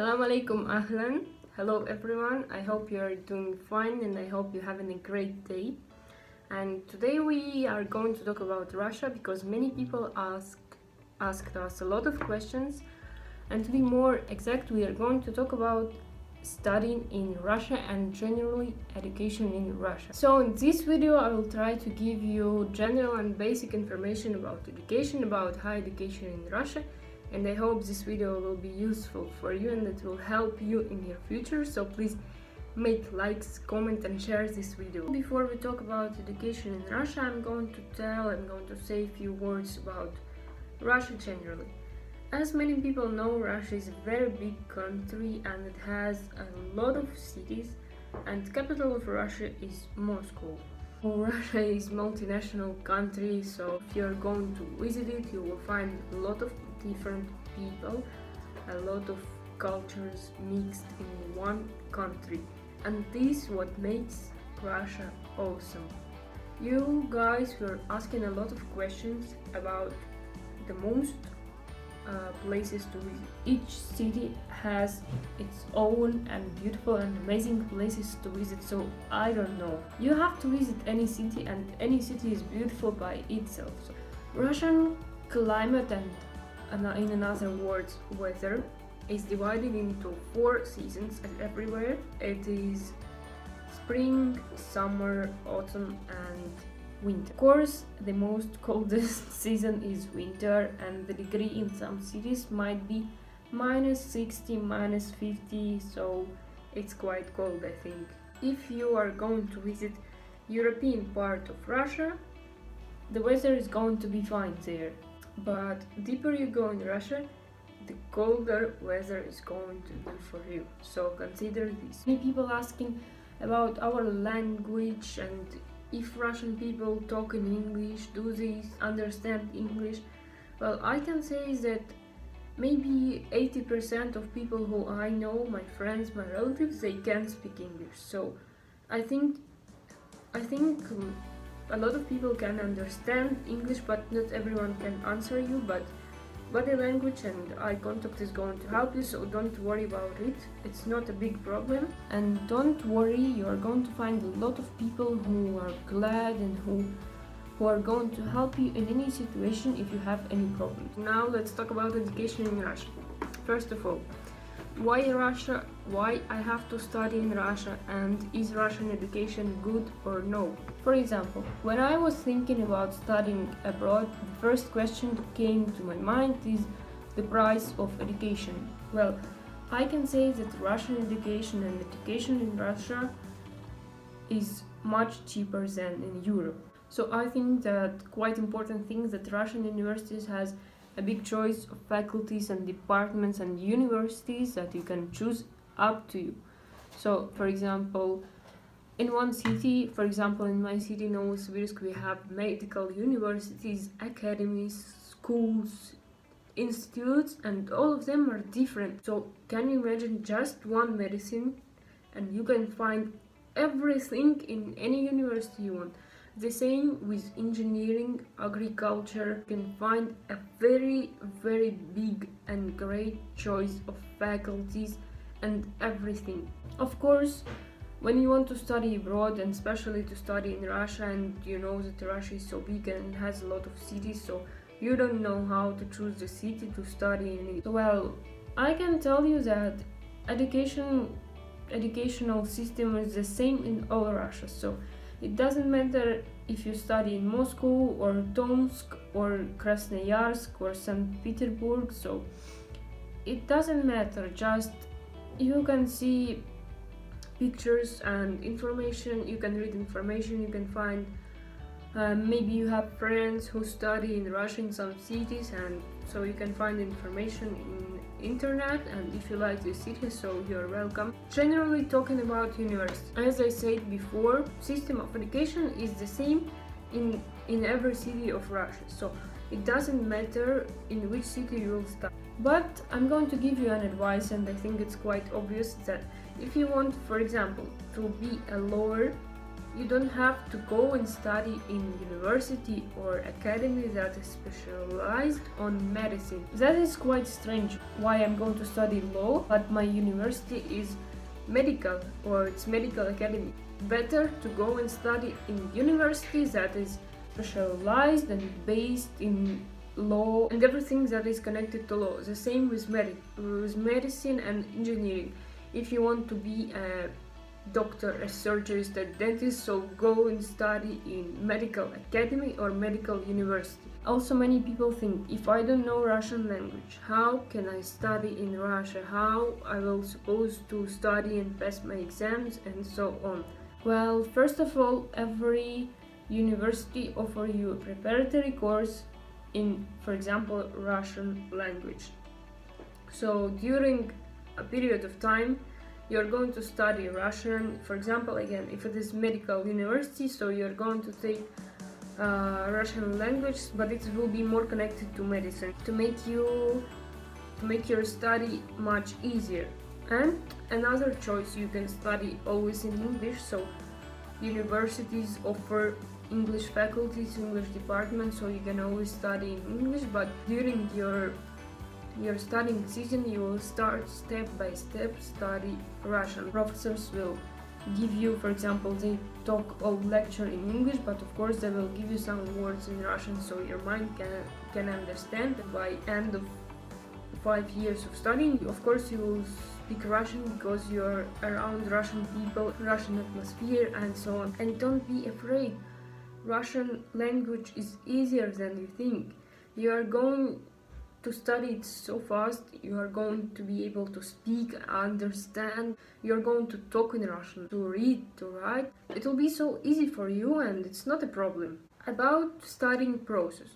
Assalamu alaikum, ahlan. Hello everyone, I hope you are doing fine and I hope you're having a great day. And today we are going to talk about Russia because many people asked us a lot of questions, and to be more exact, we are going to talk about studying in Russia and generally education in Russia. So in this video I will try to give you general and basic information about education, about higher education in Russia, and I hope this video will be useful for you and it will help you in your future. So please make likes, comment and share this video. Before we talk about education in Russia, I'm going to say a few words about Russia generally. As many people know, Russia is a very big country and it has a lot of cities, and the capital of Russia is Moscow. Russia is a multinational country, so if you're going to visit it, you will find a lot of different people, a lot of cultures mixed in one country, and this is what makes Russia awesome. You guys were asking a lot of questions about the most places to visit. Each city has its own and beautiful and amazing places to visit, so I don't know. You have to visit any city, and any city is beautiful by itself. So, Russian climate and in other words weather is divided into 4 seasons everywhere. It is spring, summer, autumn and winter. Of course, the most coldest season is winter, and the degree in some cities might be -60, -50, so it's quite cold, I think. If you are going to visit European part of Russia, the weather is going to be fine there. But deeper you go in Russia, the colder weather is going to be for you. So consider this. Many people asking about our language and if Russian people talk in English, do they understand English? Well, I can say that maybe 80% of people who I know, my friends, my relatives, they can speak English. So I think a lot of people can understand English, but not everyone can answer you. But body language and eye contact is going to help you, so don't worry about it. It's not a big problem. And don't worry, you are going to find a lot of people who are glad and who are going to help you in any situation if you have any problems. Now let's talk about education in Russia. First of all, why Russia? Why I have to study in Russia, and is Russian education good or no? For example, when I was thinking about studying abroad, the first question that came to my mind is the price of education. Well, I can say that Russian education and education in Russia is much cheaper than in Europe. So I think that quite important thing that Russian universities has a big choice of faculties and departments and universities that you can choose up to you. So for example, in one city, for example in my city Novosibirsk, we have medical universities, academies, schools, institutes, and all of them are different. So can you imagine just one medicine and you can find everything in any university you want. The same with engineering, agriculture. You can find a very big and great choice of faculties and everything. Of course, when you want to study abroad, and especially to study in Russia, and you know that Russia is so big and has a lot of cities, so you don't know how to choose the city to study in it. Well, I can tell you that educational system is the same in all Russia. So it doesn't matter if you study in Moscow or Tomsk or Krasnoyarsk or St. Petersburg, so it doesn't matter, just you can see pictures and information, you can read information, you can find maybe you have friends who study in Russia in some cities, and so you can find information in internet, and if you like the city, so you're welcome. Generally talking about university, as I said before, system of education is the same in every city of Russia, so it doesn't matter in which city you will study. But I'm going to give you an advice, and I think it's quite obvious that if you want, for example, to be a lawyer, You don't have to go and study in university or academy that is specialized on medicine. That is quite strange. Why I'm going to study law, but my university is medical, or it's medical academy. Better to go and study in university that is specialized and based in law and everything that is connected to law. The same with medicine and engineering. If you want to be a doctor, a surgeon, a dentist, so go and study in medical academy or medical university. Also, many people think, if I don't know Russian language, how can I study in Russia? How I will supposed to study and pass my exams and so on? Well, first of all, every university offer you a preparatory course in, for example, Russian language. So during a period of time, you're going to study Russian. For example, again, if it is medical university, so you're going to take Russian language, but it will be more connected to medicine to make your study much easier. And another choice, you can study always in English. So universities offer English faculties, English departments, so you can always study in English. But during your studying season, you will start step by step study Russian. Professors will give you, for example, they talk all lecture in English, but of course they will give you some words in Russian so your mind can understand. By end of 5 years of studying, of course you will speak Russian because you're around Russian people, Russian atmosphere and so on. And don't be afraid, Russian language is easier than you think. You are going to study it so fast, you are going to be able to speak, understand, you're going to talk in Russian, to read, to write. It will be so easy for you and it's not a problem. About studying process.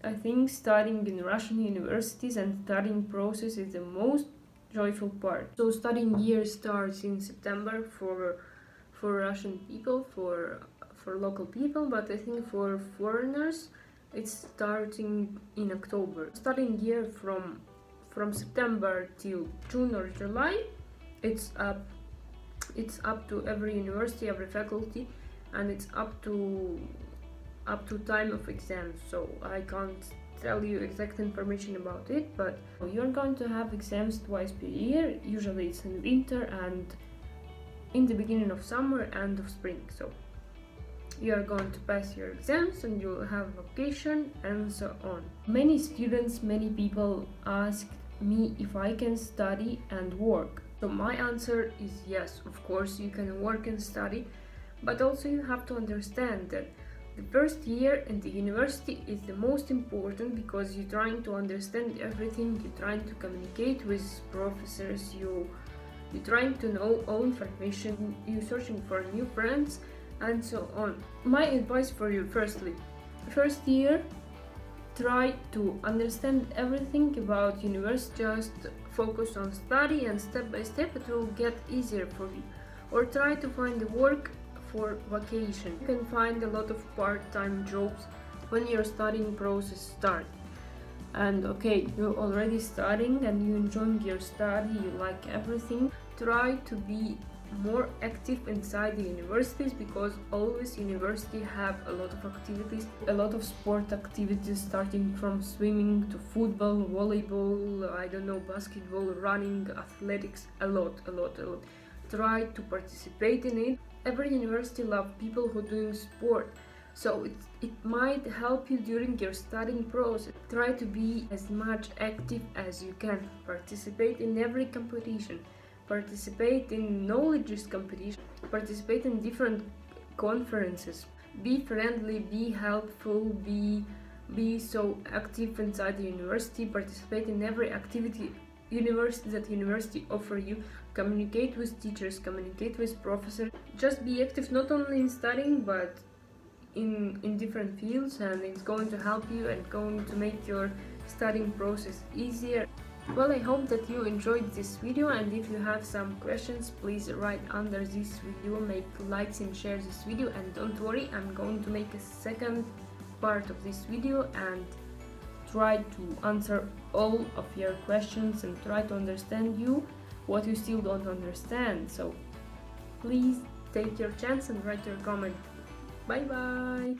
I think studying in Russian universities and studying process is the most joyful part. So studying year starts in September for Russian people, for local people, but I think for foreigners it's starting in October. Studying year from September till June or July, it's up to every university, every faculty, and it's up to time of exams. So I can't tell you exact information about it, but you're going to have exams twice per year. Usually it's in winter and in the beginning of summer and of spring. So you are going to pass your exams and you will have vacation and so on. Many students, many people ask me if I can study and work. So my answer is yes, of course you can work and study, but also you have to understand that the first year in the university is the most important because you're trying to understand everything, you're trying to communicate with professors, you're trying to know all information, you're searching for new friends and so on. My advice for you, firstly, first year, try to understand everything about university, just focus on study and step by step it will get easier for you. Or try to find work for vacation. You can find a lot of part-time jobs when your studying process starts. And okay, you're already studying and you enjoying your study, you like everything, try to be more active inside the universities because always university have a lot of activities, a lot of sport activities, starting from swimming to football, volleyball, I don't know, basketball, running, athletics, a lot. Try to participate in it. Every university loves people who are doing sport, so it might help you during your studying process. Try to be as much active as you can, participate in every competition, participate in knowledge competition, participate in different conferences, be friendly, be helpful, be so active inside the university, participate in every activity that university offer you, communicate with teachers, communicate with professors, just be active not only in studying but in different fields, and it's going to help you and going to make your studying process easier. Well, I hope that you enjoyed this video, and if you have some questions, please write under this video, make likes and share this video, and don't worry, I'm going to make a second part of this video and try to answer all of your questions and try to understand you what you still don't understand. So please take your chance and write your comment. Bye bye.